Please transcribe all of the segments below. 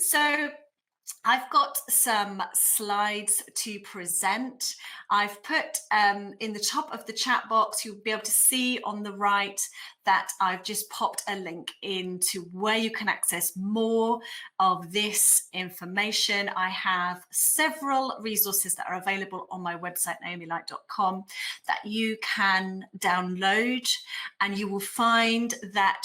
So I've got some slides to present. I've put in the top of the chat box, you'll be able to see on the right that I've just popped a link into where you can access more of this information. I have several resources that are available on my website, naomilight.com, that you can download, and you will find that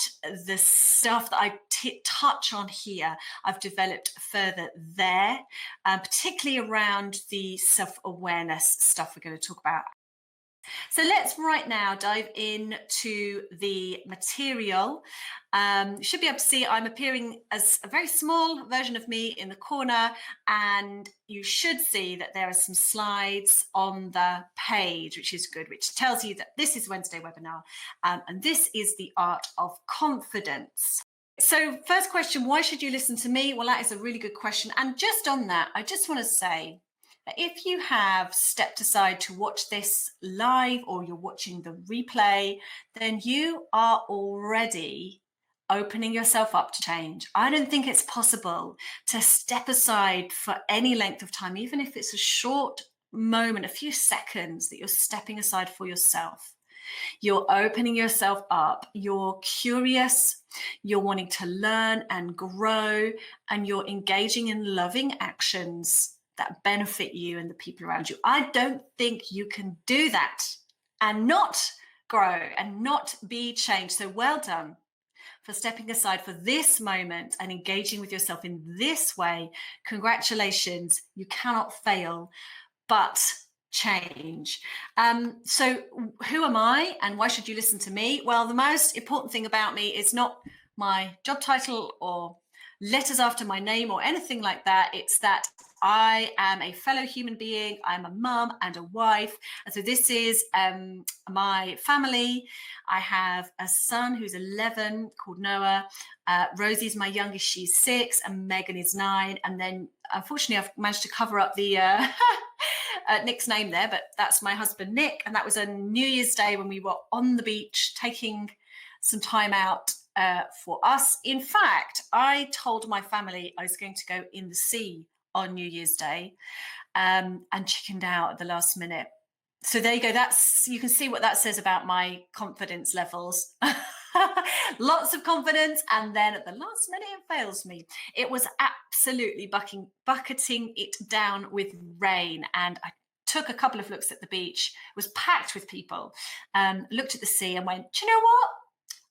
the stuff that I touch on here, I've developed further there, particularly around the self-awareness stuff we're going to talk about. So let's right now dive into the material. You should be able to see I'm appearing as a very small version of me in the corner, and you should see that there are some slides on the page, which is good, which tells you that this is Wednesday webinar, and this is the art of confidence. So first question, why should you listen to me? Well, that is a really good question. And just on that, I just want to say that if you have stepped aside to watch this live or you're watching the replay, then you are already opening yourself up to change. I don't think it's possible to step aside for any length of time, even if it's a short moment, a few seconds that you're stepping aside for yourself. You're opening yourself up, you're curious, you're wanting to learn and grow, and you're engaging in loving actions that benefit you and the people around you. I don't think you can do that and not grow and not be changed. So well done for stepping aside for this moment and engaging with yourself in this way. Congratulations, you cannot fail but change. So who am I and why should you listen to me? Well, the most important thing about me is not my job title or letters after my name or anything like that. It's that I am a fellow human being. I'm a mum and a wife. And so this is my family. I have a son who's 11 called Noah. Rosie's my youngest, she's 6, and Megan is 9. And then unfortunately I've managed to cover up the Nick's name there, but that's my husband Nick, and that was a New Year's Day when we were on the beach taking some time out for us. In fact, I told my family I was going to go in the sea on New Year's Day, and chickened out at the last minute. So there you go. You can see what that says about my confidence levels. Lots of confidence, and then at the last minute it fails me. It was absolutely bucketing it down with rain, and I took a couple of looks at the beach. It was packed with people. Looked at the sea and went, do you know what?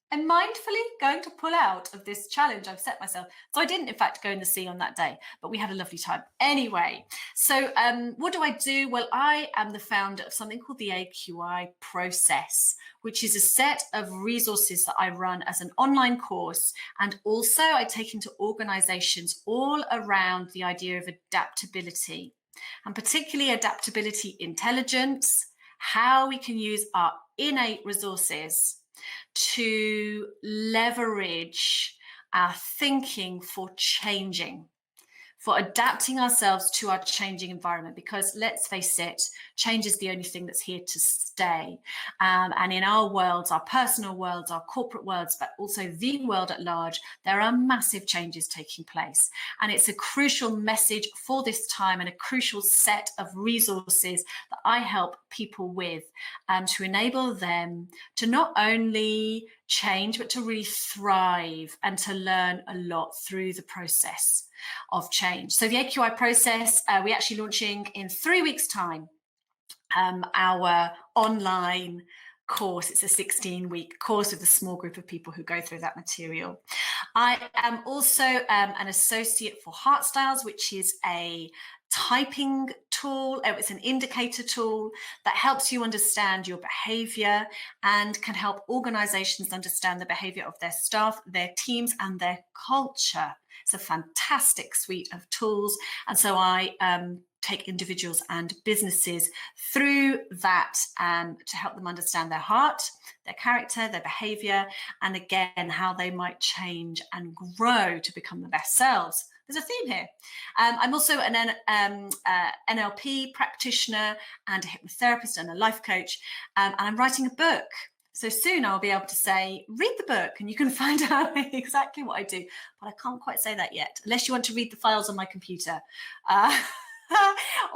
I'm mindfully going to pull out of this challenge I've set myself. So I didn't, in fact, go in the sea on that day, but we had a lovely time. Anyway, so what do I do? Well, I am the founder of something called the AQI process, which is a set of resources that I run as an online course. And also I take into organizations all around the idea of adaptability, and particularly adaptability intelligence, how we can use our innate resources to leverage our thinking for changing, for adapting ourselves to our changing environment, because let's face it, change is the only thing that's here to stay. And in our worlds, our personal worlds, our corporate worlds, but also the world at large, there are massive changes taking place. And it's a crucial message for this time and a crucial set of resources that I help people with to enable them to not only change, but to really thrive and to learn a lot through the process of change. So the AQI process, we're actually launching in 3 weeks' time, our online course. It's a 16-week course with a small group of people who go through that material. I am also an associate for Heart Styles, which is a typing tool. It's an indicator tool that helps you understand your behavior and can help organizations understand the behavior of their staff, their teams, and their culture. It's a fantastic suite of tools. And so I take individuals and businesses through that to help them understand their heart, their character, their behavior, and again, how they might change and grow to become the best selves. There's a theme here. I'm also an NLP practitioner and a hypnotherapist and a life coach, and I'm writing a book. So soon I'll be able to say, read the book and you can find out exactly what I do. But I can't quite say that yet, unless you want to read the files on my computer. Uh,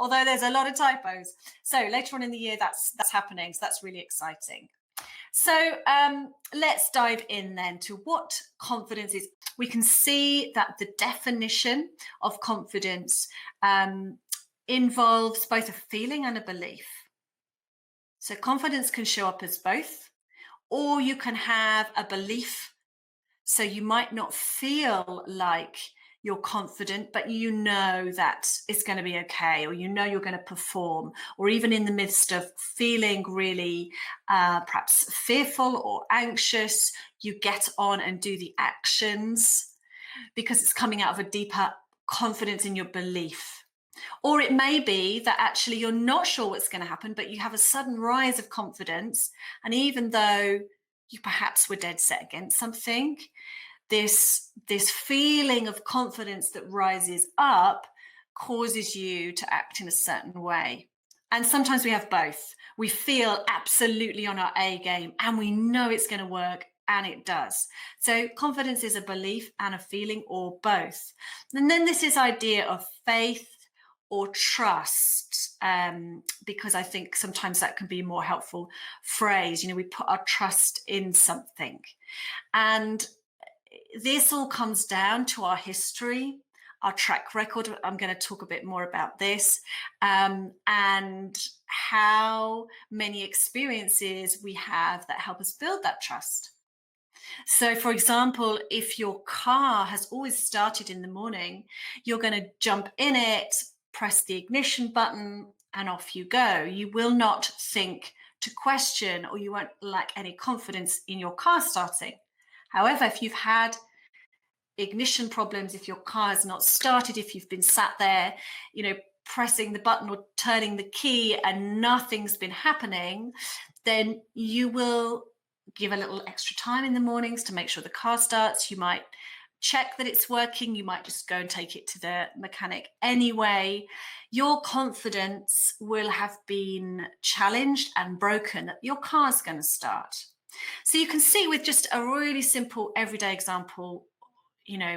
although there's a lot of typos. So later on in the year, that's happening. So that's really exciting. So let's dive in then to what confidence is. We can see that the definition of confidence involves both a feeling and a belief. So confidence can show up as both, or you can have a belief. So you might not feel like you're confident, but you know that it's going to be okay, or you know you're going to perform, or even in the midst of feeling really perhaps fearful or anxious, you get on and do the actions because it's coming out of a deeper confidence in your belief. Or it may be that actually you're not sure what's going to happen, but you have a sudden rise of confidence. And even though you perhaps were dead set against something, this feeling of confidence that rises up causes you to act in a certain way. And sometimes we have both. We feel absolutely on our A game and we know it's going to work, and it does. So confidence is a belief and a feeling, or both. And then this idea of faith or trust, because I think sometimes that can be a more helpful phrase. We put our trust in something. And this all comes down to our history, our track record. I'm going to talk a bit more about this, and how many experiences we have that help us build that trust. So, for example, if your car has always started in the morning, you're going to jump in it, press the ignition button, and off you go. You will not think to question, or you won't lack any confidence in your car starting. However, if you've had ignition problems, if your car has not started, if you've been sat there, pressing the button or turning the key and nothing's been happening, then you will give a little extra time in the mornings to make sure the car starts. You might check that it's working. You might just go and take it to the mechanic anyway. Your confidence will have been challenged and broken that your car's going to start. So you can see with just a really simple everyday example,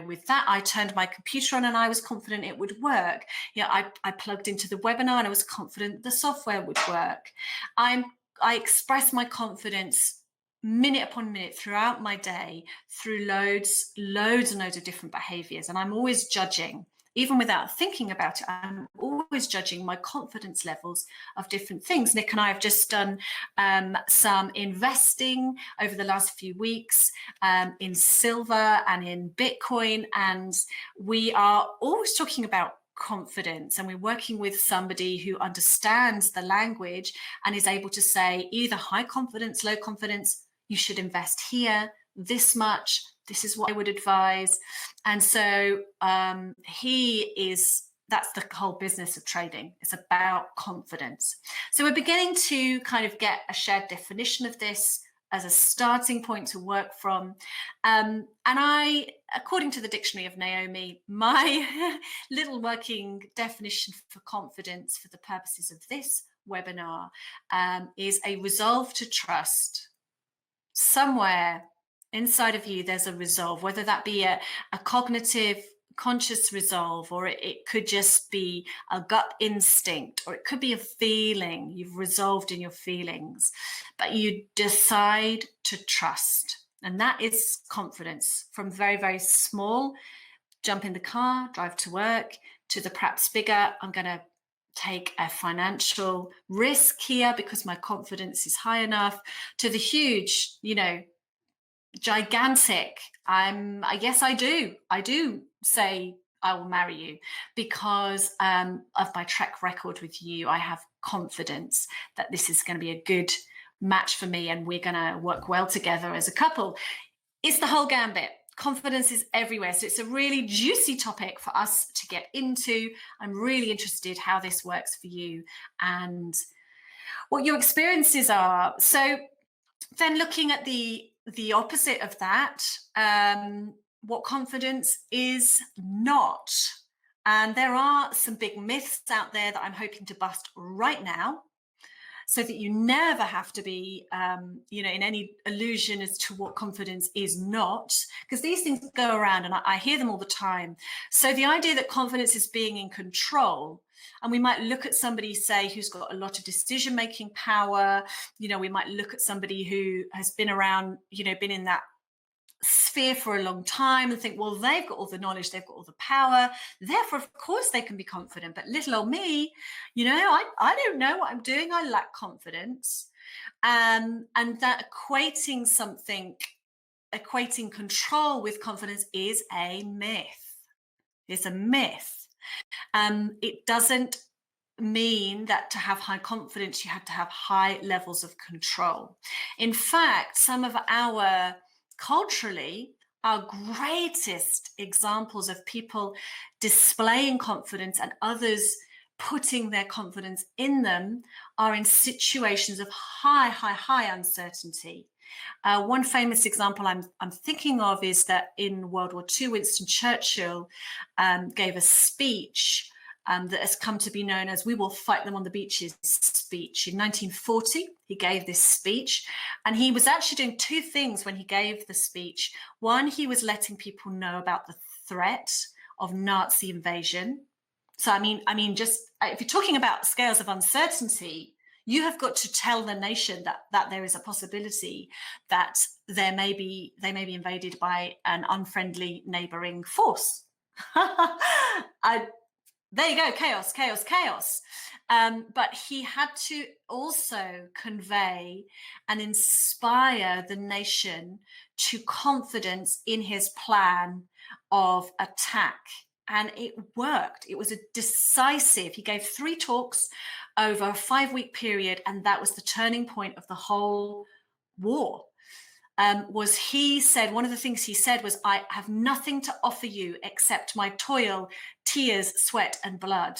with that, I turned my computer on and I was confident it would work. I plugged into the webinar and I was confident the software would work. I express my confidence minute upon minute throughout my day through loads and loads of different behaviors. And I'm always judging, even without thinking about it, I'm always judging my confidence levels of different things. Nick and I have just done some investing over the last few weeks in silver and in Bitcoin. And we are always talking about confidence, and we're working with somebody who understands the language and is able to say either high confidence, low confidence, you should invest here, this much, this is what I would advise. And so that's the whole business of trading. It's about confidence. So we're beginning to kind of get a shared definition of this as a starting point to work from. And I, according to the Dictionary of Naomi, my little working definition for confidence for the purposes of this webinar is a resolve to trust. Somewhere inside of you, there's a resolve, whether that be a cognitive, conscious resolve, or it could just be a gut instinct, or it could be a feeling. You've resolved in your feelings, but you decide to trust. And that is confidence, from very, very small, jump in the car, drive to work, to the perhaps bigger, I'm going to take a financial risk here because my confidence is high enough, to the huge, gigantic, yes, I do say I will marry you because of my track record with you. I have confidence that this is going to be a good match for me and we're going to work well together as a couple. It's the whole gambit. Confidence is everywhere. So it's a really juicy topic for us to get into. I'm really interested how this works for you and what your experiences are. So then looking at the opposite of that, what confidence is not. And there are some big myths out there that I'm hoping to bust right now. so that you never have to be, in any illusion as to what confidence is not, because these things go around and I hear them all the time. So the idea that confidence is being in control, and we might look at somebody, say, who's got a lot of decision-making power, we might look at somebody who has been around, been in that sphere for a long time and think, well, they've got all the knowledge, they've got all the power, therefore of course they can be confident. But little old me, I don't know what I'm doing, I lack confidence. And that equating control with confidence is a myth. It's a myth. It doesn't mean that to have high confidence you have to have high levels of control. In fact, some of culturally, our greatest examples of people displaying confidence and others putting their confidence in them are in situations of high uncertainty. One famous example I'm thinking of is that in World War II, Winston Churchill gave a speech that has come to be known as "We will fight them on the beaches" speech. In 1940, he gave this speech, and he was actually doing two things when he gave the speech. One, he was letting people know about the threat of Nazi invasion. So, I mean, just if you're talking about scales of uncertainty, you have got to tell the nation that there is a possibility that they may be invaded by an unfriendly neighboring force. There you go, chaos. But he had to also convey and inspire the nation to confidence in his plan of attack. And it worked. It was a decisive. He gave 3 talks over a 5-week period, and that was the turning point of the whole war. One of the things he said was, "I have nothing to offer you except my toil, tears, sweat, and blood."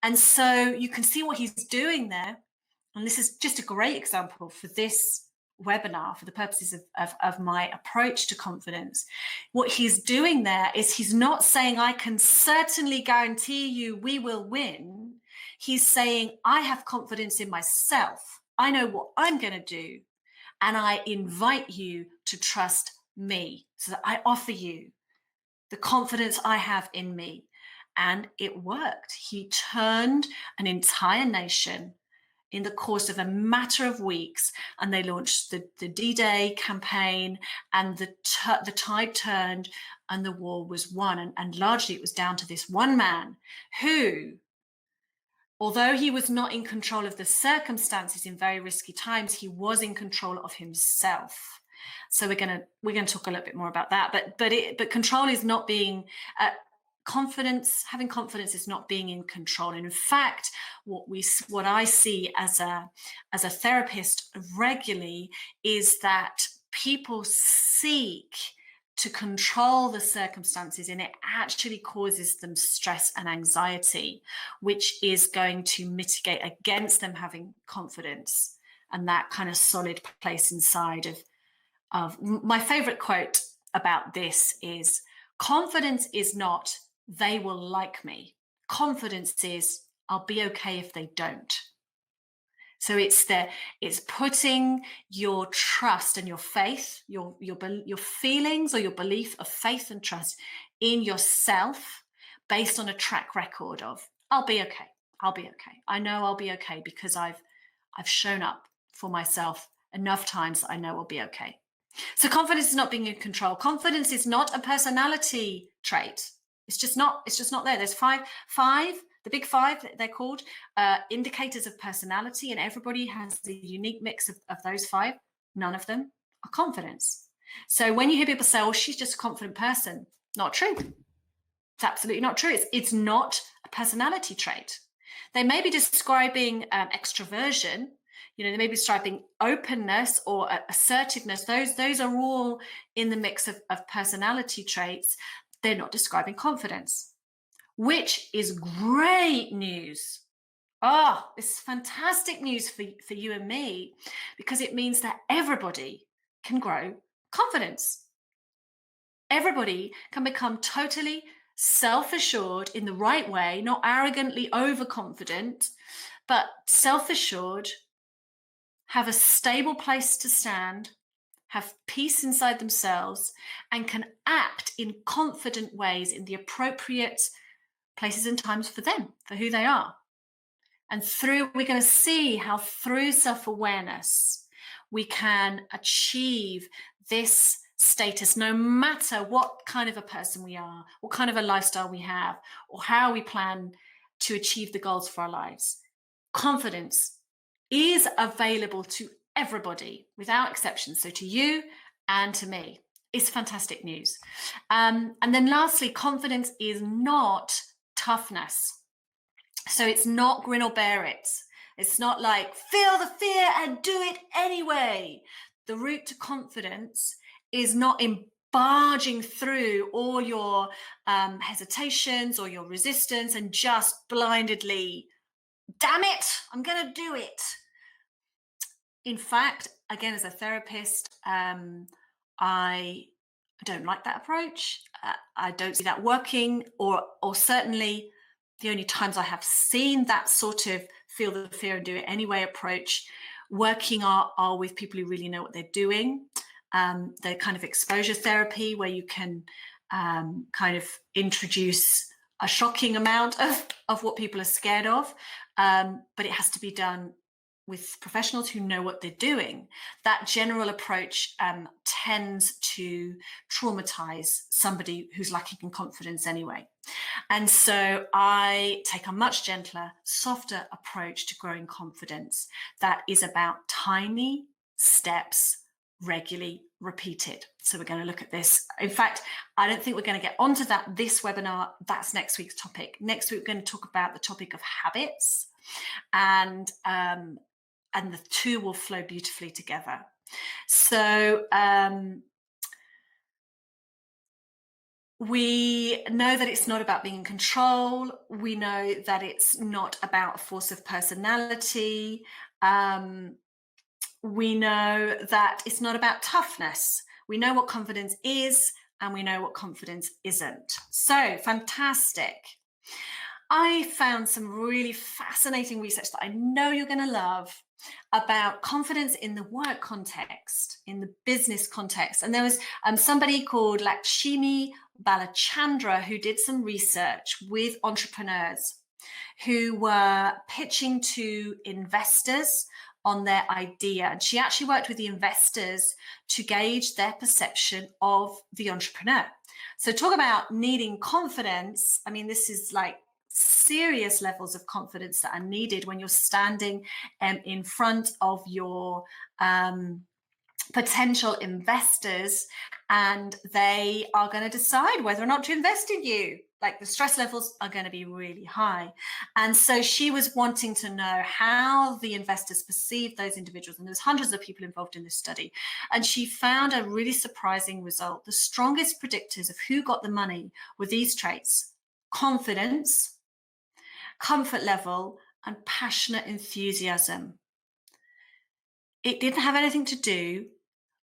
And so you can see what he's doing there. And this is just a great example for this webinar for the purposes of my approach to confidence. What he's doing there is he's not saying, "I can certainly guarantee you we will win." He's saying, "I have confidence in myself. I know what I'm going to do. And I invite you to trust me." So that I offer you the confidence I have in me. And it worked. He turned an entire nation in the course of a matter of weeks, and they launched the D-Day campaign, and the tide turned and the war was won. And largely it was down to this one man who, although he was not in control of the circumstances in very risky times, he was in control of himself. So we're going to talk a little bit more about that. But control is not being confidence. Having confidence is not being in control. And in fact, what I see as a therapist regularly is that people seek to control the circumstances, and it actually causes them stress and anxiety, which is going to mitigate against them having confidence and that kind of solid place inside of my favorite quote about this is, confidence is not "they will like me." Confidence is "I'll be okay if they don't." So it's putting your trust and your faith, your feelings or your belief of faith and trust in yourself based on a track record of, "I'll be okay. I'll be okay. I know I'll be okay because I've shown up for myself enough times that I know I'll be okay." So confidence is not being in control. Confidence is not a personality trait. It's just not there. There's five, the big 5, they're called, indicators of personality, and everybody has the unique mix of those 5. None of them are confidence. So when you hear people say, "Oh, she's just a confident person," not true. It's absolutely not true. It's not a personality trait. They may be describing extroversion. They may be describing openness or assertiveness. Those are all in the mix of personality traits. They're not describing confidence, which is great news. Oh, this is fantastic news for you and me, because it means that everybody can grow confidence. Everybody can become totally self-assured in the right way, not arrogantly overconfident, but self-assured, have a stable place to stand, have peace inside themselves, and can act in confident ways in the appropriate places and times for them, for who they are. And we're going to see how through self-awareness, we can achieve this status no matter what kind of a person we are, what kind of a lifestyle we have, or how we plan to achieve the goals for our lives. Confidence is available to everybody without exception. So to you and to me. It's fantastic news. And then lastly, confidence is not toughness. So it's not grin or bear it. It's not like feel the fear and do it anyway. The route to confidence is not in barging through all your hesitations or your resistance and just blindly, damn it, I'm going to do it. In fact, again, as a therapist, I don't like that approach. I don't see that working, or certainly the only times I have seen that sort of feel the fear and do it anyway approach working are with people who really know what they're doing. The kind of exposure therapy where you can kind of introduce a shocking amount of what people are scared of, but it has to be done with professionals who know what they're doing. That general approach tends to traumatize somebody who's lacking in confidence anyway. And so I take a much gentler, softer approach to growing confidence that is about tiny steps, regularly repeated. So we're going to look at this. In fact, I don't think we're going to get onto that this webinar. That's next week's topic. Next week, we're going to talk about the topic of habits, and the two will flow beautifully together. So we know that it's not about being in control. We know that it's not about a force of personality. We know that it's not about toughness. We know what confidence is, and we know what confidence isn't. So fantastic. I found some really fascinating research that I know you're going to love about confidence in the work context, in the business context. And there was somebody called Lakshmi Balachandra who did some research with entrepreneurs who were pitching to investors on their idea. And she actually worked with the investors to gauge their perception of the entrepreneur. So talk about needing confidence. I mean, this is like serious levels of confidence that are needed when you're standing in front of your potential investors, and they are going to decide whether or not to invest in you. Like, the stress levels are going to be really high. And so she was wanting to know how the investors perceived those individuals. And there's hundreds of people involved in this study. And she found a really surprising result. The strongest predictors of who got the money were these traits: confidence, comfort level, and passionate enthusiasm. It didn't have anything to do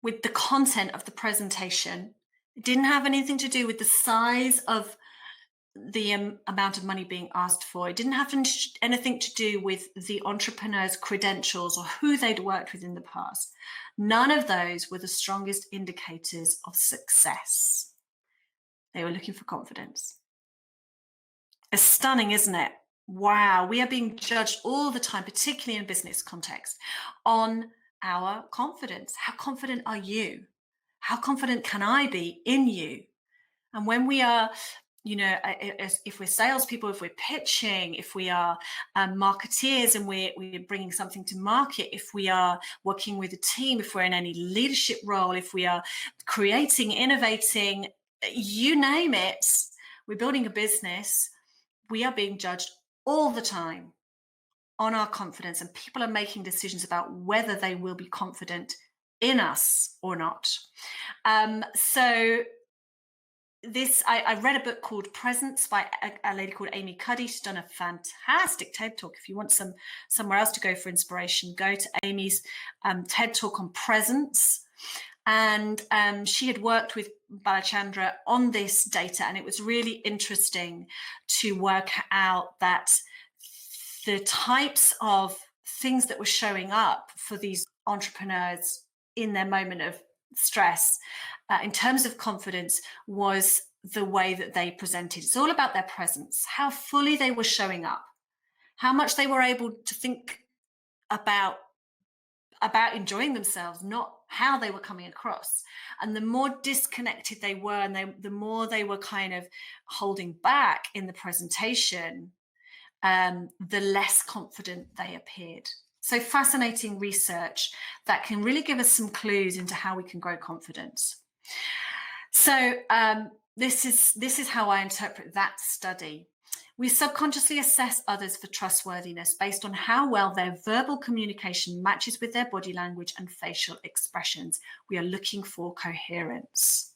with the content of the presentation. It didn't have anything to do with the size of the amount of money being asked for. It didn't have anything to do with the entrepreneur's credentials or who they'd worked with in the past. None of those were the strongest indicators of success. They were looking for confidence. It's stunning, isn't it? Wow, we are being judged all the time, particularly in business context, on our confidence. How confident are you? How confident can I be in you? And when we are, if we're salespeople, if we're pitching, if we are marketeers and we're bringing something to market, if we are working with a team, if we're in any leadership role, if we are creating, innovating, you name it, we're building a business, we are being judged all the time on our confidence, and people are making decisions about whether they will be confident in us or not. So I read a book called Presence by a lady called Amy Cuddy. She's done a fantastic TED Talk. If you want somewhere else to go for inspiration, go to Amy's TED Talk on presence. And she had worked with Balachandra on this data, and it was really interesting to work out that the types of things that were showing up for these entrepreneurs in their moment of stress, in terms of confidence, was the way that they presented. It's all about their presence, how fully they were showing up, how much they were able to think about enjoying themselves, not how they were coming across. And the more disconnected they were, and the more they were kind of holding back in the presentation, the less confident they appeared. So fascinating research that can really give us some clues into how we can grow confidence. So this is how I interpret that study. We subconsciously assess others for trustworthiness based on how well their verbal communication matches with their body language and facial expressions. We are looking for coherence.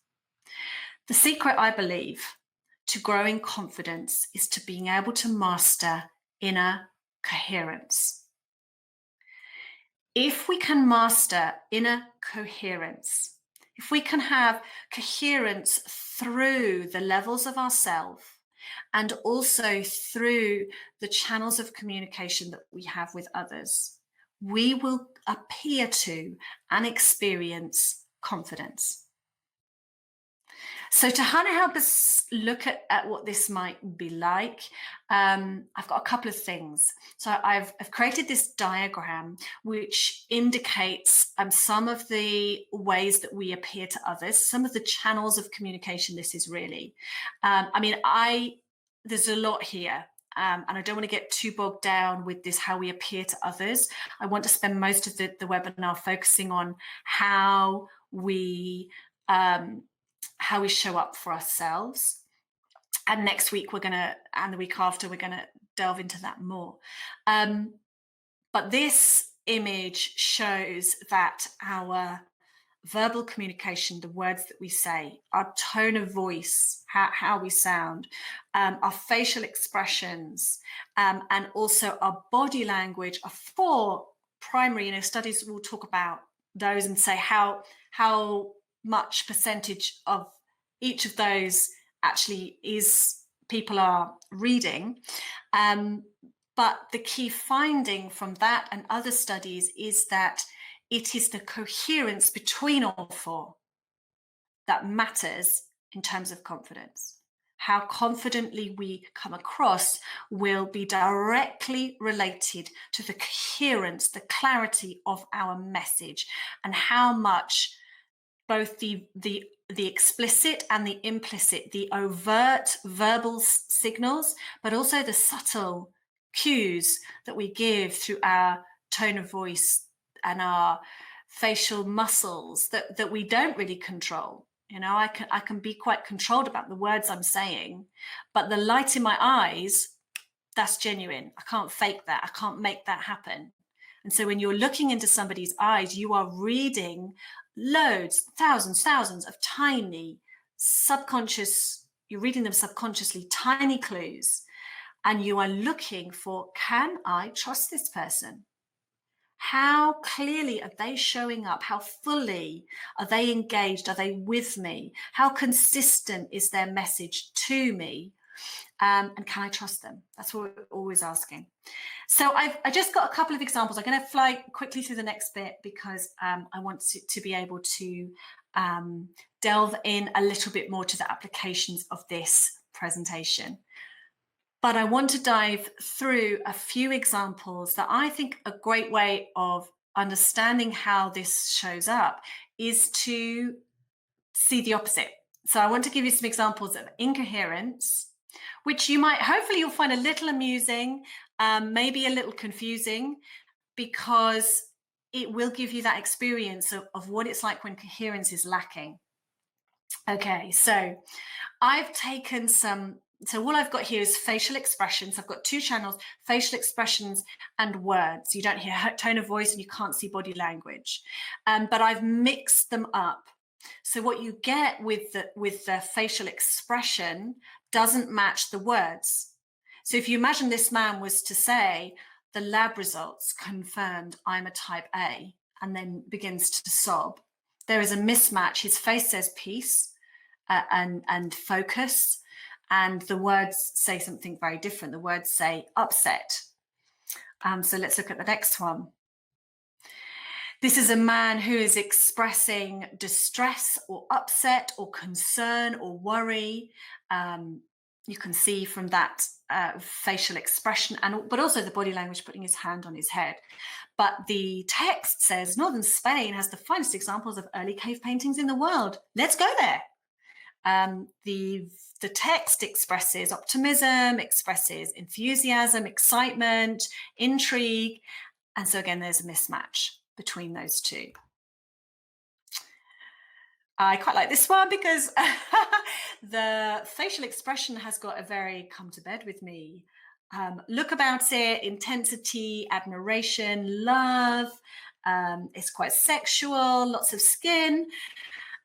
The secret, I believe, to growing confidence is to being able to master inner coherence. If we can master inner coherence, if we can have coherence through the levels of ourself and also through the channels of communication that we have with others, we will appear to and experience confidence. So to kind of help us look at what this might be like, I've got a couple of things. So I've created this diagram which indicates some of the ways that we appear to others, some of the channels of communication this is really. There's a lot here. And I don't want to get too bogged down with this, how we appear to others. I want to spend most of the webinar focusing on how we show up for ourselves. And next week and the week after, we're going to delve into that more. But this image shows that our verbal communication, the words that we say, our tone of voice, how we sound, our facial expressions, and also our body language are four primary, studies will talk about those and say how much percentage of each of those actually is people are reading. But the key finding from that and other studies is that it is the coherence between all four that matters in terms of confidence. How confidently we come across will be directly related to the coherence, the clarity of our message, and how much both the explicit and the implicit, the overt verbal signals, but also the subtle cues that we give through our tone of voice and our facial muscles that we don't really control. I can be quite controlled about the words I'm saying, but the light in my eyes, that's genuine. I can't fake that. I can't make that happen. And so when you're looking into somebody's eyes, you are reading loads, thousands of tiny subconscious, you're reading them subconsciously, tiny clues, and you are looking for, can I trust this person? How clearly are they showing up? How fully are they engaged? Are they with me? How consistent is their message to me? And can I trust them? That's what we're always asking. So I just got a couple of examples. I'm going to fly quickly through the next bit because I want to be able to delve in a little bit more to the applications of this presentation. But I want to dive through a few examples that I think a great way of understanding how this shows up is to see the opposite. So I want to give you some examples of incoherence, which hopefully you'll find a little amusing, maybe a little confusing, because it will give you that experience of what it's like when coherence is lacking. Okay, so I've taken so all I've got here is facial expressions. I've got two channels, facial expressions and words. You don't hear tone of voice and you can't see body language, but I've mixed them up. So what you get with the facial expression doesn't match the words. So if you imagine this man was to say, the lab results confirmed I'm a type A, and then begins to sob, there is a mismatch. His face says peace and focus, and the words say something very different. The words say upset. So let's look at the next one. This is a man who is expressing distress or upset or concern or worry. You can see from that facial expression, but also the body language, putting his hand on his head. But the text says Northern Spain has the finest examples of early cave paintings in the world. Let's go there. The text expresses optimism, expresses enthusiasm, excitement, intrigue. And so again, there's a mismatch between those two. I quite like this one because the facial expression has got a very come to bed with me look about it, intensity, admiration, love. It's quite sexual, lots of skin.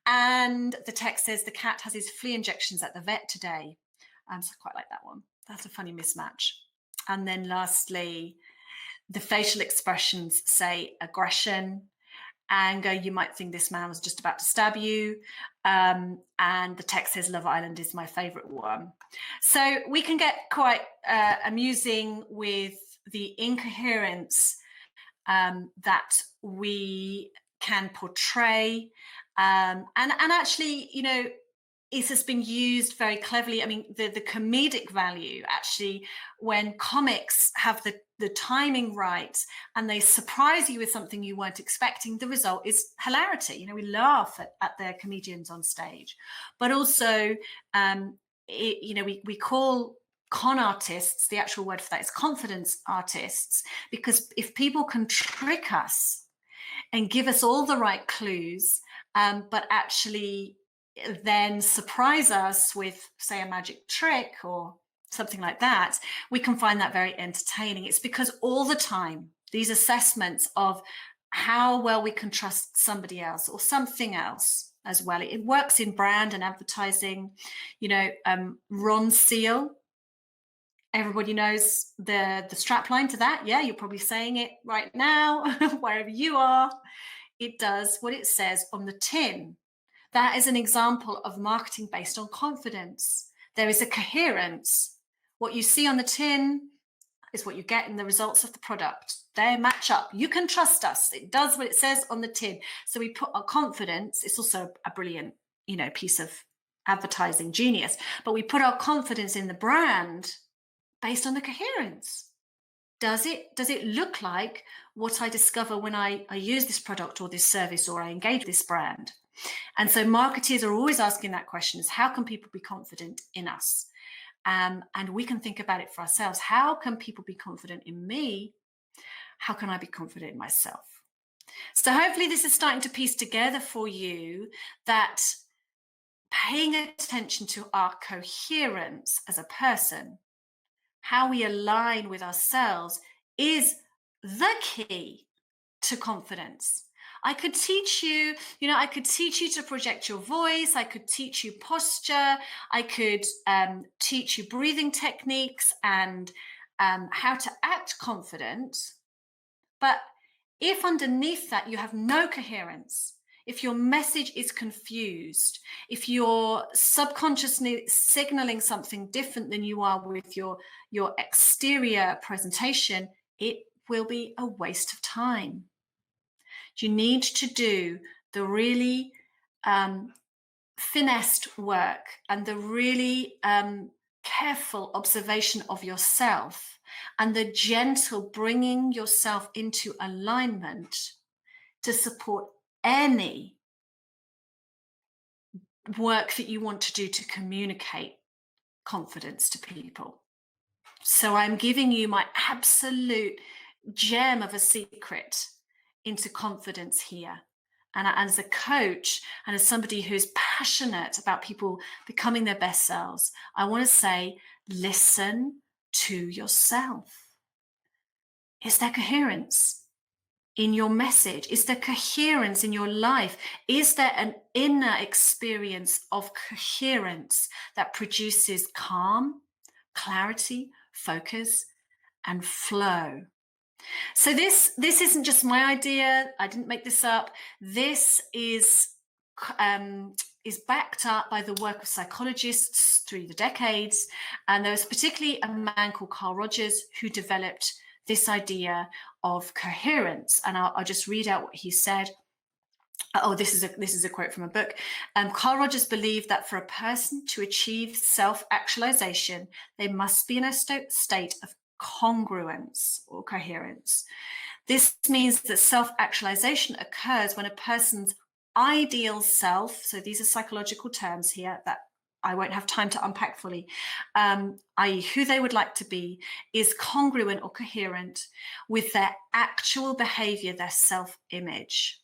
And the text says the cat has his flea injections at the vet today. So I quite like that one. That's a funny mismatch. And then lastly, the facial expressions say aggression, anger. You might think this man was just about to stab you. And the text says Love Island is my favorite one. So we can get quite amusing with the incoherence that we can portray. And actually, you know, it has been used very cleverly. I mean, the comedic value, actually, when comics have the timing right and they surprise you with something you weren't expecting, the result is hilarity. You know, we laugh at their comedians on stage. But also, you know, we call con artists, the actual word for that is confidence artists, because if people can trick us and give us all the right clues, but actually then surprise us with, say, a magic trick or something like that, we can find that very entertaining. It's because all the time, these assessments of how well we can trust somebody else or something else as well, it works in brand and advertising. You know, Ron Seal, everybody knows the strapline to that. Yeah, you're probably saying it right now, wherever you are. It does what it says on the tin. That is an example of marketing based on confidence. There is a coherence. What you see on the tin is what you get in the results of the product. They match up. You can trust us. It does what it says on the tin. So we put our confidence. It's also a brilliant, you know, piece of advertising genius. But we put our confidence in the brand based on the coherence. Does it look like what I discover when I use this product or this service or I engage with this brand? And so marketers are always asking that question: is how can people be confident in us? And we can think about it for ourselves. How can people be confident in me? How can I be confident in myself? So hopefully this is starting to piece together for you that paying attention to our coherence as a person, how we align with ourselves, is the key to confidence. I could teach you, you know, I could teach you to project your voice. I could teach you posture. I could teach you breathing techniques and how to act confident. But if underneath that you have no coherence, if your message is confused, if you're subconsciously signaling something different than you are with your exterior presentation, it will be a waste of time. You need to do the really finessed work and the really careful observation of yourself and the gentle bringing yourself into alignment to support any work that you want to do to communicate confidence to people. So I'm giving you my absolute gem of a secret into confidence here. And as a coach and as somebody who's passionate about people becoming their best selves, I want to say, listen to yourself. Is there coherence in your message? Is there coherence in your life? Is there an inner experience of coherence that produces calm, clarity, focus, and flow? So this isn't just my idea. I didn't make this up. This is backed up by the work of psychologists through the decades. And there was particularly a man called Carl Rogers who developed this idea of coherence. And I'll just read out what he said. Oh, this is a quote from a book. Carl Rogers believed that for a person to achieve self-actualization, they must be in a state of congruence or coherence. This means that self-actualization occurs when a person's ideal self, so these are psychological terms here that I won't have time to unpack fully, i.e. who they would like to be, is congruent or coherent with their actual behavior, their self-image.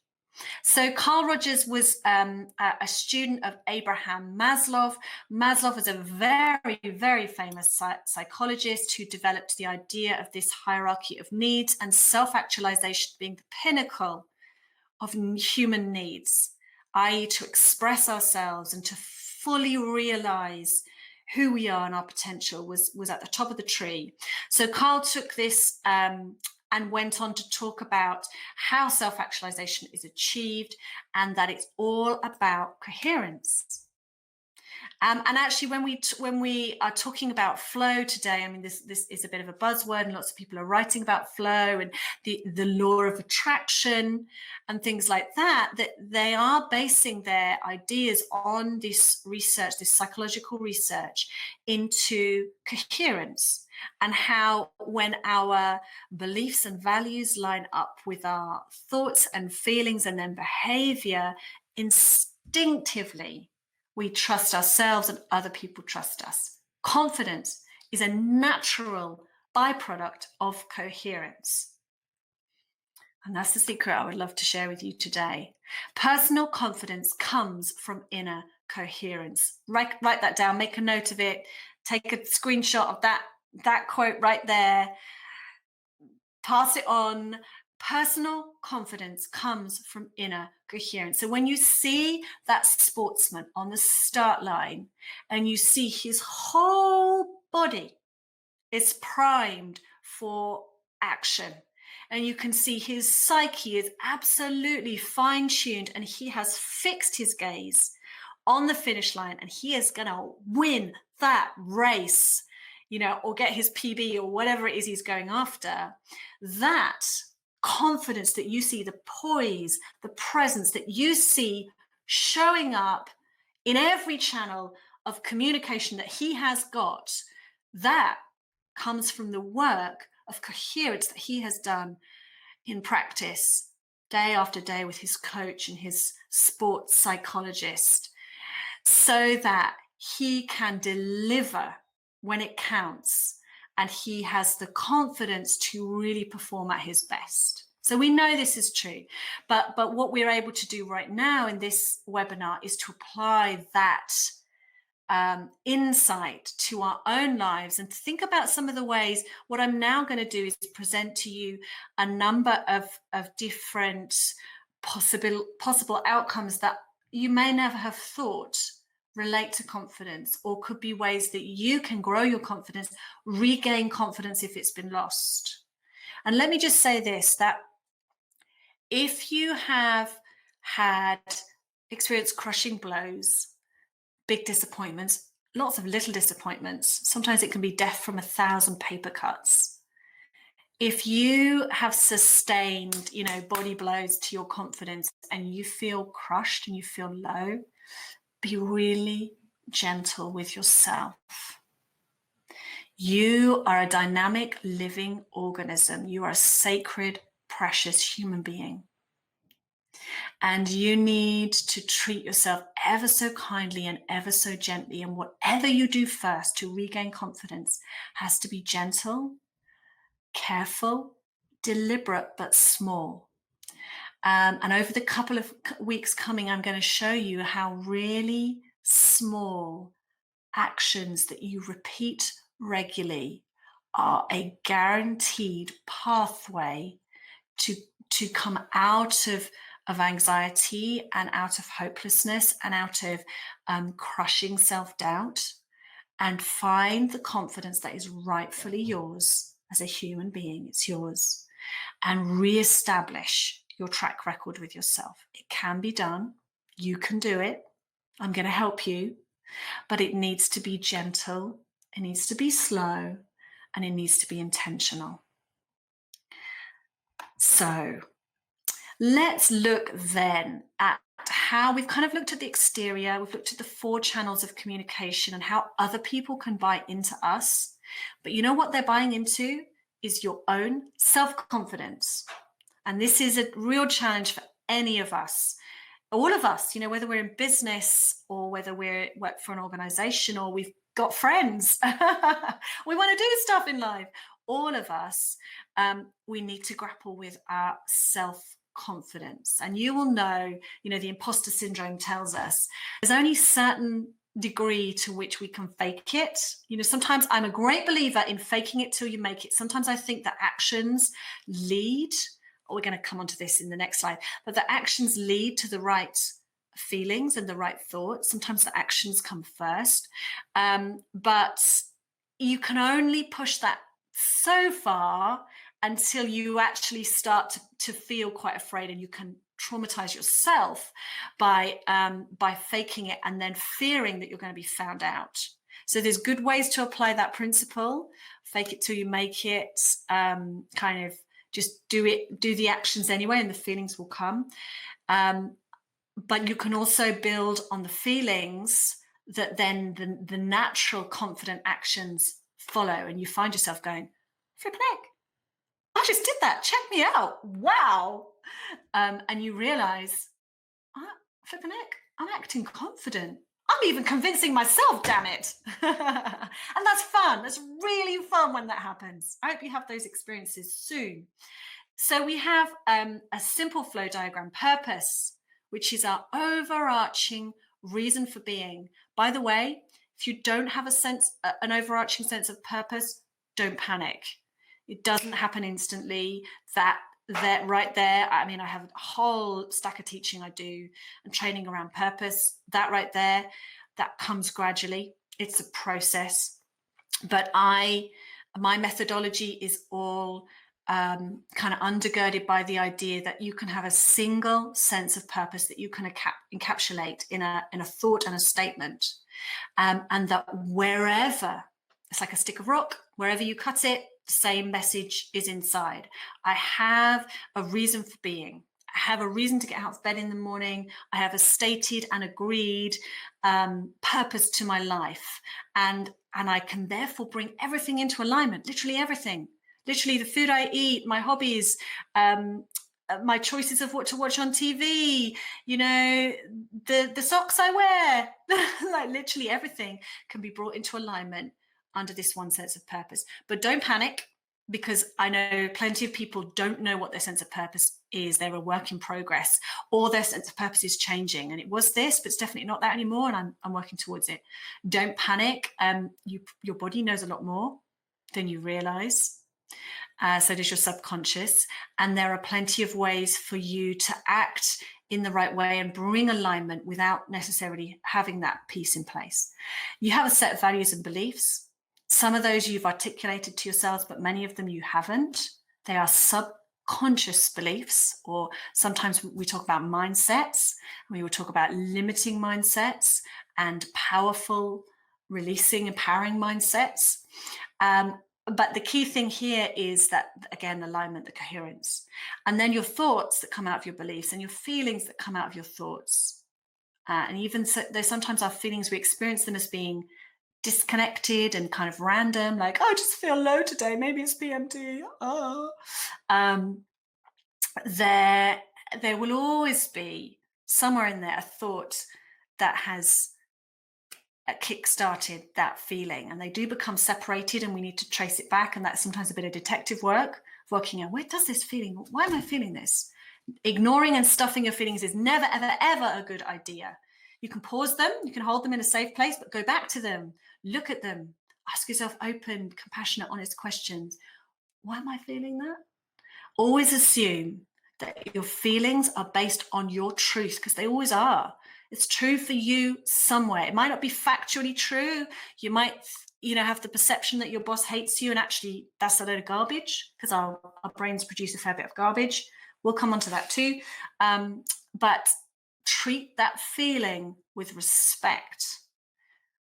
So Carl Rogers was a student of Abraham Maslow. Maslow was a very, very famous psychologist who developed the idea of this hierarchy of needs and self-actualization being the pinnacle of human needs, i.e. to express ourselves and to fully realize who we are and our potential was at the top of the tree. So Carl took this and went on to talk about how self-actualization is achieved and that it's all about coherence. And actually, when we are talking about flow today, I mean, this is a bit of a buzzword, and lots of people are writing about flow and the law of attraction and things like that. That they are basing their ideas on this research, this psychological research into coherence, and how when our beliefs and values line up with our thoughts and feelings and then behavior, instinctively we trust ourselves and other people trust us. Confidence is a natural byproduct of coherence. And that's the secret I would love to share with you today. Personal confidence comes from inner coherence. Write that down, make a note of it, take a screenshot of that quote right there, pass it on. Personal confidence comes from inner coherence. So when you see that sportsman on the start line and you see his whole body is primed for action, and you can see his psyche is absolutely fine-tuned and he has fixed his gaze on the finish line and he is going to win that race, or get his PB or whatever it is he's going after, that confidence that you see, the poise, the presence that you see showing up in every channel of communication that he has got, that comes from the work of coherence that he has done in practice day after day with his coach and his sports psychologist, so that he can deliver when it counts and he has the confidence to really perform at his best. So we know this is true, but what we're able to do right now in this webinar is to apply that insight to our own lives and think about some of the ways. What I'm now going to do is present to you a number of different possible outcomes that you may never have thought relate to confidence, or could be ways that you can grow your confidence, regain confidence if it's been lost. And let me just say this, that if you have had experienced crushing blows, big disappointments, lots of little disappointments, sometimes it can be death from 1,000 paper cuts. If you have sustained, body blows to your confidence and you feel crushed and you feel low, be really gentle with yourself. You are a dynamic living organism. You are a sacred, precious human being. And you need to treat yourself ever so kindly and ever so gently. And whatever you do first to regain confidence has to be gentle, careful, deliberate, but small. And over the couple of weeks coming, I'm going to show you how really small actions that you repeat regularly are a guaranteed pathway to come out of anxiety and out of hopelessness and out of crushing self-doubt, and find the confidence that is rightfully yours as a human being. It's yours. And reestablish your track record with yourself. It can be done. You can do it. I'm going to help you. But it needs to be gentle, it needs to be slow, and it needs to be intentional. So let's look then at how we've kind of looked at the exterior, we've looked at the 4 channels of communication and how other people can buy into us. But you know what they're buying into is your own self-confidence. And this is a real challenge for any of us. All of us, whether we're in business or whether we work for an organization or we've got friends, we want to do stuff in life. All of us, we need to grapple with our self-confidence. And you will know, the imposter syndrome tells us there's only certain degree to which we can fake it. Sometimes I'm a great believer in faking it till you make it. Sometimes I think that actions lead, we're going to come onto this in the next slide, but the actions lead to the right feelings and the right thoughts. Sometimes the actions come first, but you can only push that so far until you actually start to feel quite afraid, and you can traumatize yourself by faking it and then fearing that you're going to be found out. So there's good ways to apply that principle. Fake it till you make it. Kind of just do the actions anyway, and the feelings will come. But you can also build on the feelings that then the natural confident actions follow, and you find yourself going, flipping heck, I just did that. Check me out. Wow. And you realize, flipping heck, I'm acting confident. I'm even convincing myself, damn it. And that's fun. That's really fun when that happens. I hope you have those experiences soon. So we have a simple flow diagram, purpose, which is our overarching reason for being. By the way, if you don't have an overarching sense of purpose, don't panic. It doesn't happen instantly. That right there, I mean, I have a whole stack of teaching I do and training around purpose. That right there, that comes gradually. It's a process. But my methodology is all kind of undergirded by the idea that you can have a single sense of purpose that you can encapsulate in a thought and a statement, and that wherever, it's like a stick of rock, wherever you cut it, the same message is inside. I have a reason for being. I have a reason to get out of bed in the morning. I have a stated and agreed purpose to my life, and I can therefore bring everything into alignment. Literally everything. Literally the food I eat, my hobbies, my choices of what to watch on TV, the socks I wear, like literally everything can be brought into alignment under this one sense of purpose. But don't panic, because I know plenty of people don't know what their sense of purpose is. They're a work in progress, or their sense of purpose is changing. And it was this, but it's definitely not that anymore. And I'm working towards it. Don't panic. Your body knows a lot more than you realize. So does your subconscious. And there are plenty of ways for you to act in the right way and bring alignment without necessarily having that piece in place. You have a set of values and beliefs. Some of those you've articulated to yourselves, but many of them you haven't. They are subconscious beliefs, or sometimes we talk about mindsets. We will talk about limiting mindsets and powerful, releasing, empowering mindsets. But the key thing here is that, again, alignment, the coherence, and then your thoughts that come out of your beliefs and your feelings that come out of your thoughts. And even so, though sometimes our feelings, we experience them as being disconnected and kind of random, like, oh, I just feel low today, maybe it's PMD. There will always be somewhere in there a thought that has kick-started that feeling, and they do become separated, and we need to trace it back. And that's sometimes a bit of detective work, working out, where does this feeling, why am I feeling this? Ignoring and stuffing your feelings is never, ever, ever a good idea. You can pause them, you can hold them in a safe place, but go back to them, look at them, ask yourself open, compassionate, honest questions. Why am I feeling that? Always assume that your feelings are based on your truth, because they always are. It's true for you somewhere. It might not be factually true. You might, have the perception that your boss hates you, and actually that's a load of garbage, because our brains produce a fair bit of garbage. We'll come onto that too. But treat that feeling with respect.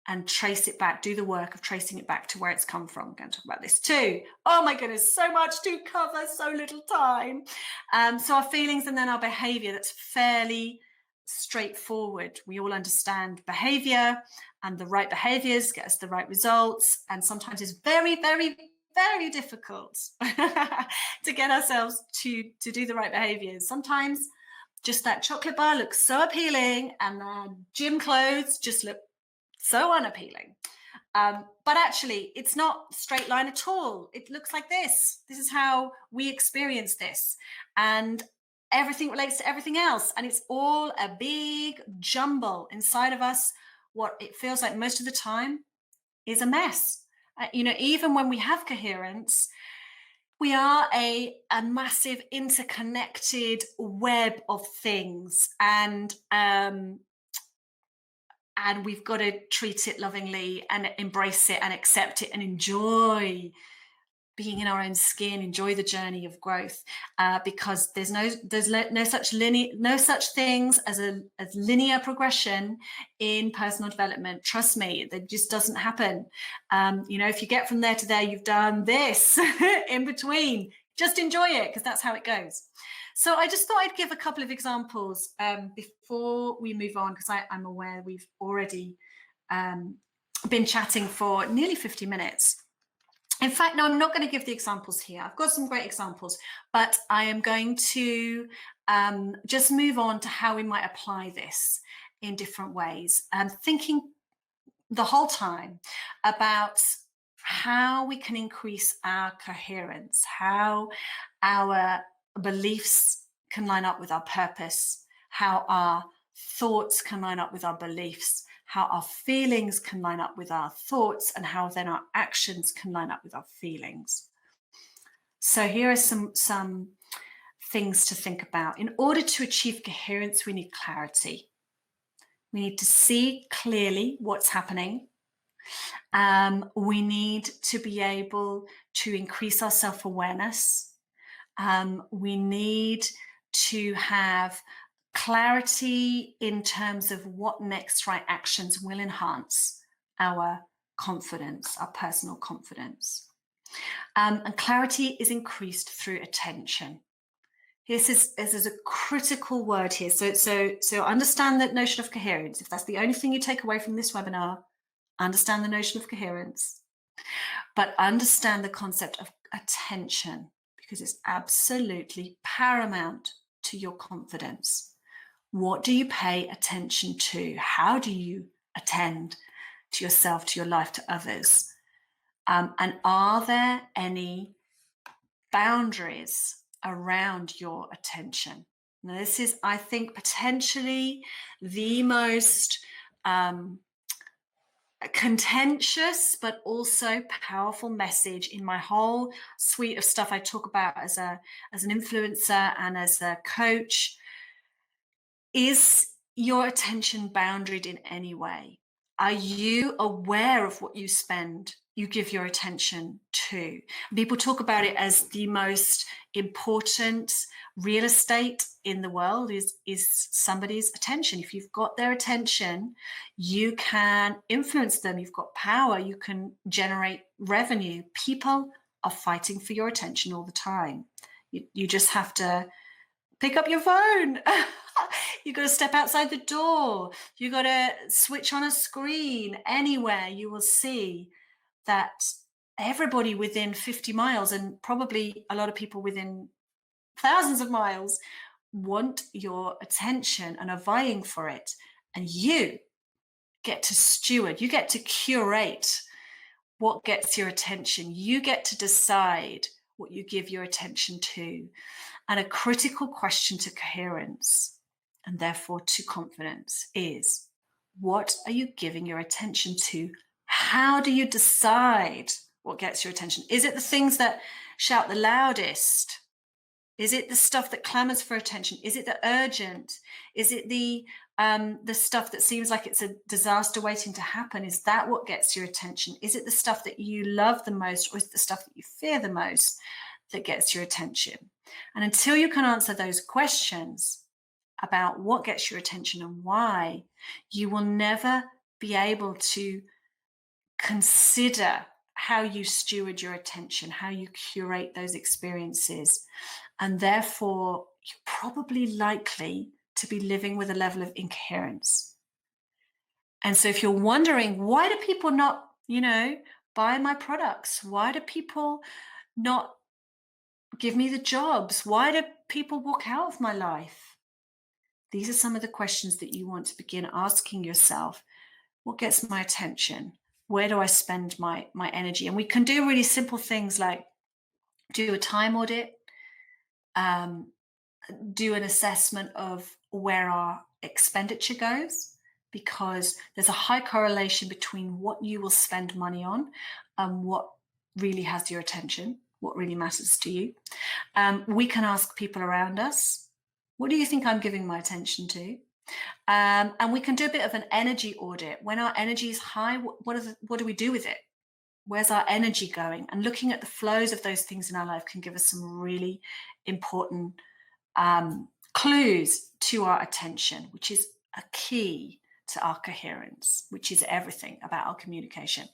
and trace it back, do the work of tracing it back to where it's come from. I'm going to talk about this too. Oh my goodness, so much to cover, so little time. So our feelings and then our behavior, that's fairly straightforward. We all understand behavior, and the right behaviors get us the right results. And sometimes it's very, very, very difficult to get ourselves to do the right behaviors. Sometimes just that chocolate bar looks so appealing and the gym clothes just look so unappealing. But actually, it's not straight line at all. It looks like this. This is how we experience this. And everything relates to everything else. And it's all a big jumble inside of us. What it feels like most of the time is a mess. Even when we have coherence, we are a massive interconnected web of things. And we've got to treat it lovingly and embrace it and accept it and enjoy being in our own skin, enjoy the journey of growth, because there's no such things as linear progression in personal development. Trust me, that just doesn't happen. If you get from there to there, you've done this in between. Just enjoy it, because that's how it goes. So I just thought I'd give a couple of examples before we move on, because I'm aware we've already been chatting for nearly 50 minutes. In fact, no, I'm not going to give the examples here. I've got some great examples, but I am going to just move on to how we might apply this in different ways. And thinking the whole time about how we can increase our coherence, how our beliefs can line up with our purpose, how our thoughts can line up with our beliefs, how our feelings can line up with our thoughts, and how then our actions can line up with our feelings. So here are some things to think about. In order to achieve coherence, we need clarity. We need to see clearly what's happening. We need to be able to increase our self-awareness. We need to have clarity in terms of what next right actions will enhance our confidence, our personal confidence. And clarity is increased through attention. This is a critical word here. So understand that notion of coherence. If that's the only thing you take away from this webinar, understand the notion of coherence, but understand the concept of attention, because it's absolutely paramount to your confidence. What do you pay attention to? How do you attend to yourself, to your life, to others? And are there any boundaries around your attention? Now, this is, I think, potentially the most contentious but also powerful message in my whole suite of stuff I talk about as an influencer and as a coach. Is your attention boundaried in any way? Are you aware of what you give your attention to? People talk about it as the most important real estate in the world is somebody's attention. If you've got their attention, you can influence them. You've got power. You can generate revenue. People are fighting for your attention all the time. You just have to pick up your phone. You got to step outside the door. You got to switch on a screen. Anywhere you will see that everybody within 50 miles, and probably a lot of people within thousands of miles, want your attention and are vying for it. And you get to steward, you get to curate what gets your attention. You get to decide what you give your attention to. And a critical question to coherence, and therefore to confidence, is what are you giving your attention to? How do you decide what gets your attention? Is it the things that shout the loudest? Is it the stuff that clamors for attention? Is it the urgent? Is it the stuff that seems like it's a disaster waiting to happen? Is that what gets your attention? Is it the stuff that you love the most, or is it the stuff that you fear the most that gets your attention? And until you can answer those questions about what gets your attention and why, you will never be able to consider how you steward your attention, how you curate those experiences. And therefore, you're probably likely to be living with a level of incoherence. And so if you're wondering, why do people not, buy my products? Why do people not give me the jobs? Why do people walk out of my life? These are some of the questions that you want to begin asking yourself. What gets my attention? Where do I spend my energy? And we can do really simple things like do a time audit, um, do an assessment of where our expenditure goes, because there's a high correlation between what you will spend money on and what really has your attention, what really matters to you. We can ask people around us, what do you think I'm giving my attention to? And we can do a bit of an energy audit. When our energy is high, what do we do with it? Where's our energy going? And looking at the flows of those things in our life can give us some really important clues to our attention, which is a key to our coherence, which is everything about our communication.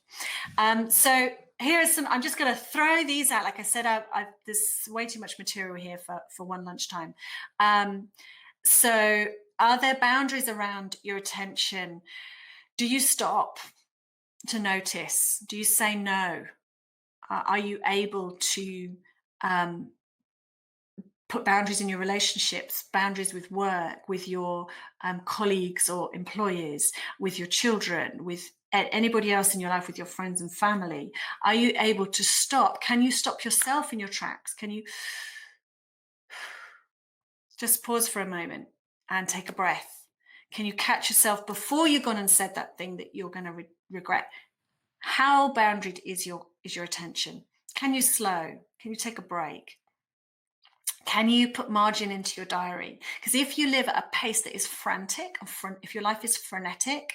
So here are some, I'm just going to throw these out. Like I said, there's way too much material here for one lunchtime. So are there boundaries around your attention? Do you stop to notice? Do you say no? Are you able to put boundaries in your relationships, boundaries with work, with your colleagues or employers, with your children, with anybody else in your life, with your friends and family? Are you able to stop? Can you stop yourself in your tracks? Can you just pause for a moment and take a breath? Can you catch yourself before you've gone and said that thing that you're going to regret? How boundaried is your attention? Can you slow? Can you take a break? Can you put margin into your diary? Because if you live at a pace that is frantic, if your life is frenetic,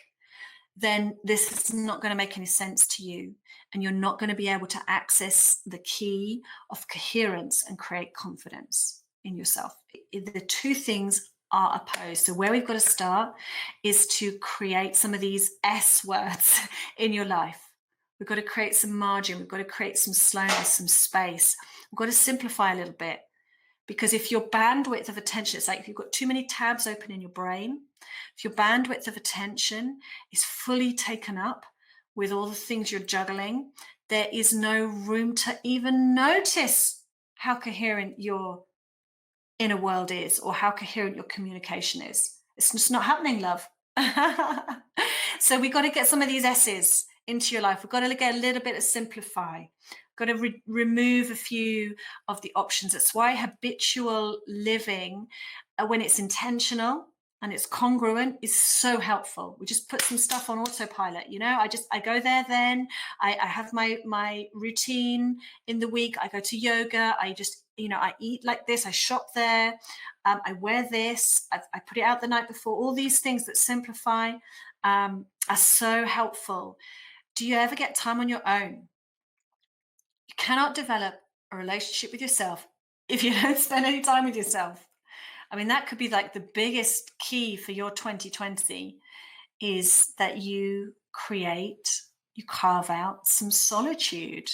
then this is not going to make any sense to you. And you're not going to be able to access the key of coherence and create confidence in yourself. The two things are opposed. So where we've got to start is to create some of these S words in your life. We've got to create some margin. We've got to create some slowness, some space. We've got to simplify a little bit. Because if your bandwidth of attention, it's like if you've got too many tabs open in your brain, if your bandwidth of attention is fully taken up with all the things you're juggling, there is no room to even notice how coherent your inner world is or how coherent your communication is. It's just not happening, love. So we've got to get some of these S's into your life. We've got to get a little bit of simplify. Got to remove a few of the options. That's why habitual living, when it's intentional and it's congruent, is so helpful. We just put some stuff on autopilot. I go there. Then I have my routine in the week. I go to yoga. I just I eat like this. I shop there. I wear this. I put it out the night before. All these things that simplify are so helpful. Do you ever get time on your own? You cannot develop a relationship with yourself if you don't spend any time with yourself. I mean, that could be like the biggest key for your 2020 is that you carve out some solitude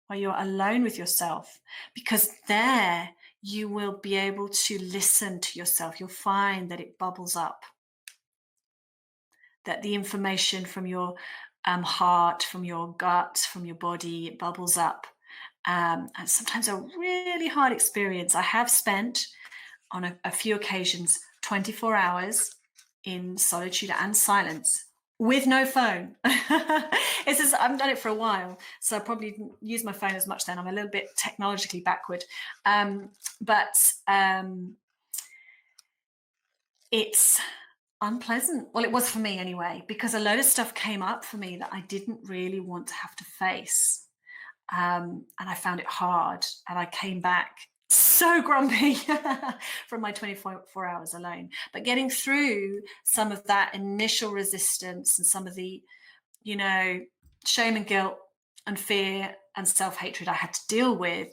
where you're alone with yourself, because there you will be able to listen to yourself. You'll find that it bubbles up, that the information from your heart, from your gut, from your body, it bubbles up. And sometimes a really hard experience. I have spent on a few occasions 24 hours in solitude and silence with no phone. I've done it for a while, so I probably didn't use my phone as much then. I'm a little bit technologically backward. But it's unpleasant. Well, it was for me anyway, because a load of stuff came up for me that I didn't really want to have to face. And I found it hard. And I came back so grumpy from my 24 hours alone. But getting through some of that initial resistance and some of the, shame and guilt and fear and self-hatred I had to deal with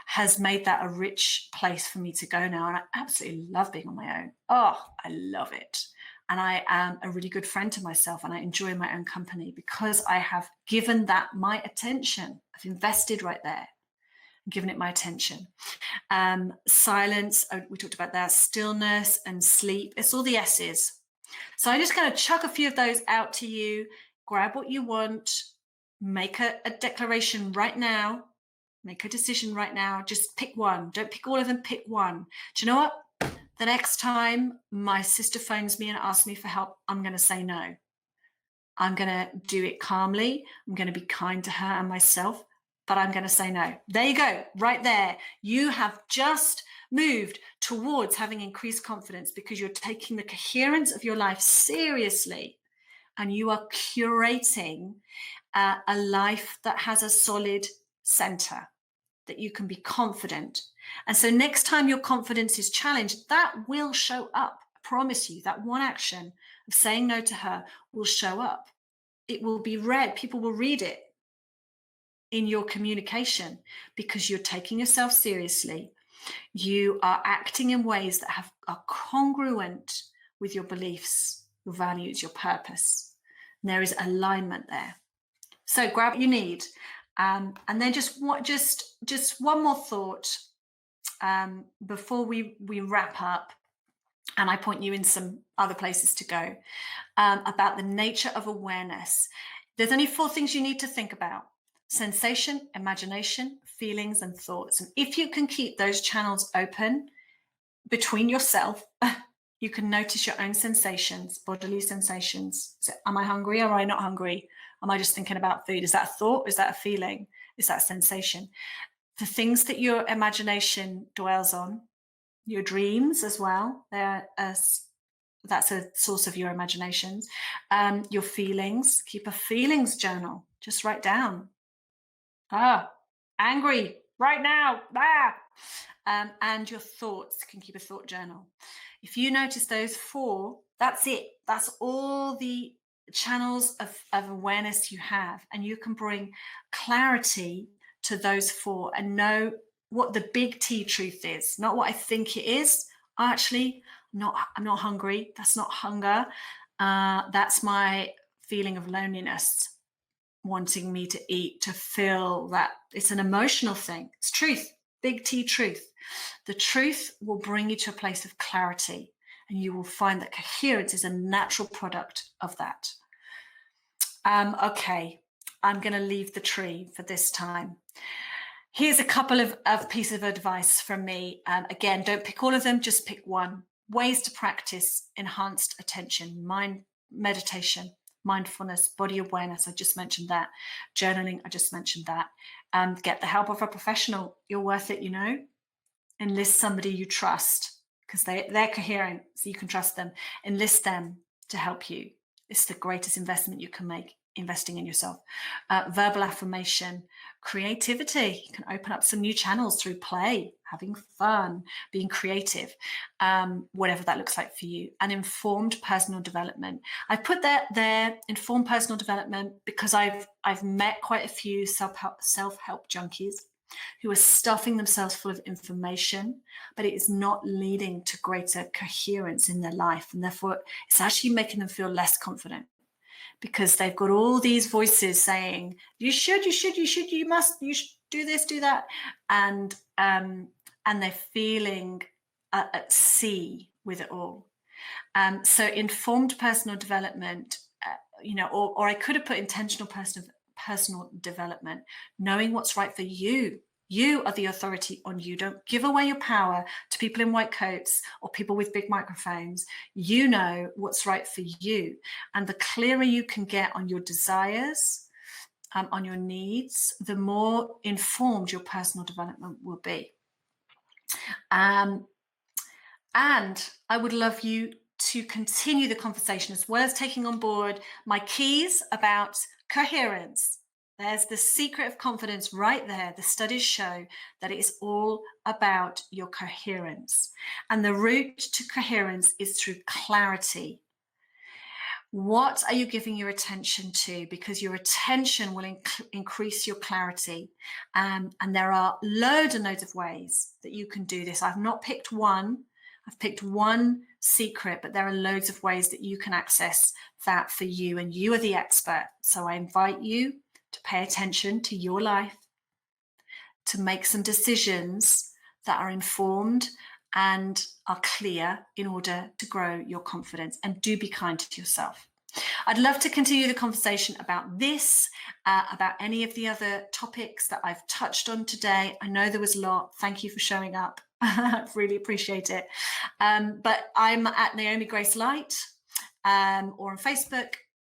has made that a rich place for me to go now. And I absolutely love being on my own. Oh, I love it. and I am a really good friend to myself, and I enjoy my own company because I have given that my attention. I've invested right there, given it my attention. Silence, we talked about that, stillness and sleep. It's all the S's. So I'm just going to chuck a few of those out to you. Grab what you want, make a declaration right now, make a decision right now. Just pick one. Don't pick all of them, pick one. Do you know what? The next time my sister phones me and asks me for help, I'm going to say no. I'm going to do it calmly. I'm going to be kind to her and myself, but I'm going to say no. There you go, right there. You have just moved towards having increased confidence because you're taking the coherence of your life seriously, and you are curating a life that has a solid center, that you can be confident. And so next time your confidence is challenged, that will show up. I promise you, that one action of saying no to her will show up. It will be read. People will read it in your communication because you're taking yourself seriously. You are acting in ways that are congruent with your beliefs, your values, your purpose. And there is alignment there. So grab what you need. And then just one more thought before we wrap up, and I point you in some other places to go, about the nature of awareness. There's only 4 things you need to think about: sensation, imagination, feelings, and thoughts. And if you can keep those channels open between yourself, you can notice your own sensations, bodily sensations. Am I hungry or am I not hungry? Am I just thinking about food? Is that a thought? Is that a feeling? Is that a sensation? The things that your imagination dwells on, your dreams as well, that's a source of your imaginations. Your feelings, keep a feelings journal. Just write down, angry right now. And your thoughts, can keep a thought journal. If you notice those 4, that's it. That's all the channels of awareness you have, and you can bring clarity to those 4 and know what the big T truth is, not what I think it is. Actually, I'm not hungry. That's not hunger. That's my feeling of loneliness, wanting me to eat, to feel that. It's an emotional thing. It's truth, big T truth. The truth will bring you to a place of clarity, and you will find that coherence is a natural product of that. Okay, I'm going to leave the tree for this time. Here's a couple of pieces of advice from me. Again, don't pick all of them, just pick one. Ways to practice enhanced attention: meditation, mindfulness, body awareness. I just mentioned that. Journaling, I just mentioned that. Get the help of a professional. You're worth it, you know. Enlist somebody you trust because they're coherent, so you can trust them. Enlist them to help you. It's the greatest investment you can make, investing in yourself. Verbal affirmation, creativity. You can open up some new channels through play, having fun, being creative, whatever that looks like for you. And informed personal development. I put that there, informed personal development, because I've met quite a few self-help junkies who are stuffing themselves full of information, but it is not leading to greater coherence in their life. And therefore, it's actually making them feel less confident because they've got all these voices saying, you should, you must, you should do this, do that. And they're feeling at sea with it all. So informed personal development, or I could have put intentional personal development, knowing what's right for you. You are the authority on you. Don't give away your power to people in white coats or people with big microphones. You know what's right for you. And the clearer you can get on your desires, on your needs, the more informed your personal development will be. And I would love you to continue the conversation as well as taking on board my keys about coherence. There's the secret of confidence right there. The studies show that it is all about your coherence. And the route to coherence is through clarity. What are you giving your attention to? Because your attention will increase your clarity. And there are loads and loads of ways that you can do this. I've not picked one. I've picked one secret, but there are loads of ways that you can access that for you, and you are the expert. So I invite you to pay attention to your life, to make some decisions that are informed and are clear in order to grow your confidence, and do be kind to yourself. I'd love to continue the conversation about this, about any of the other topics that I've touched on today. I know there was a lot. Thank you for showing up. I really appreciate it. But I'm at Naomi Grace Light, or on Facebook,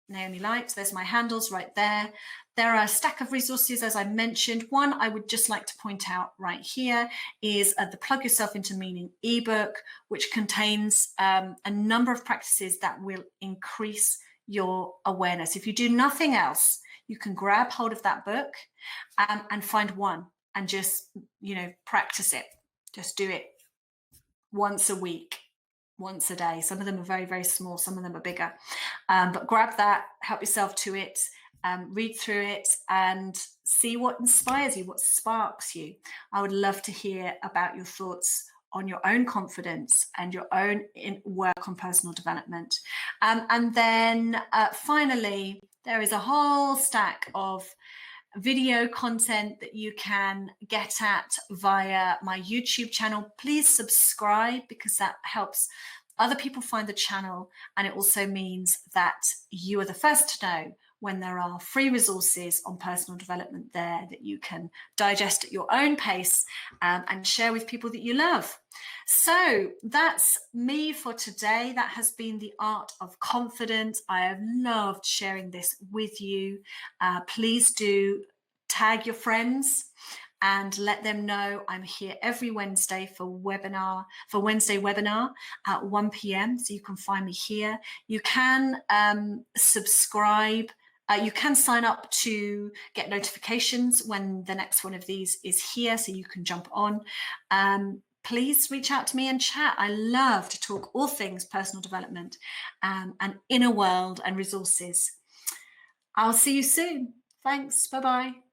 Naomi Light. There's my handles right there. There are a stack of resources, as I mentioned. One I would just like to point out right here is the Plug Yourself into Meaning ebook, which contains a number of practices that will increase your awareness. If you do nothing else, you can grab hold of that book and find one and just, practice it. Just do it once a week, once a day. Some of them are very, very small. Some of them are bigger. But grab that, help yourself to it, read through it and see what inspires you, what sparks you. I would love to hear about your thoughts on your own confidence and your own work on personal development. And then finally, there is a whole stack of video content that you can get at via my YouTube channel. Please subscribe, because that helps other people find the channel, and it also means that you are the first to know when there are free resources on personal development there that you can digest at your own pace, and share with people that you love. So that's me for today. That has been the Art of Confidence. I have loved sharing this with you. Please do tag your friends and let them know I'm here every Wednesday for Wednesday webinar at 1 p.m. So you can find me here. You can subscribe. You can sign up to get notifications when the next one of these is here, so you can jump on. Please reach out to me and chat. I love to talk all things personal development and inner world and resources. I'll see you soon. Thanks. Bye-bye.